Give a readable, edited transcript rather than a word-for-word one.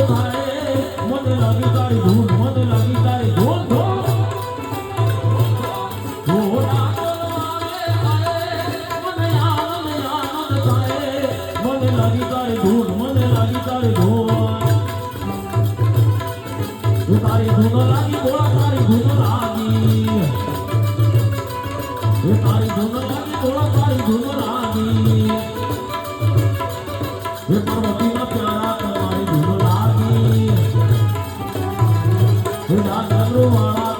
થાય મને લાગી તારી ધૂન મને લાગી તારી ધૂન ધૂન મને લાગી તારી ધૂન મને લાગી તારી ધૂન તારી ધૂન લાગી બોલા તારી ધૂન લાગી તારી ધૂન લાગી બોલા તારી ધૂન લાગી પાર્વતીના પ્યારા તમારી ધૂન લાગી વાળા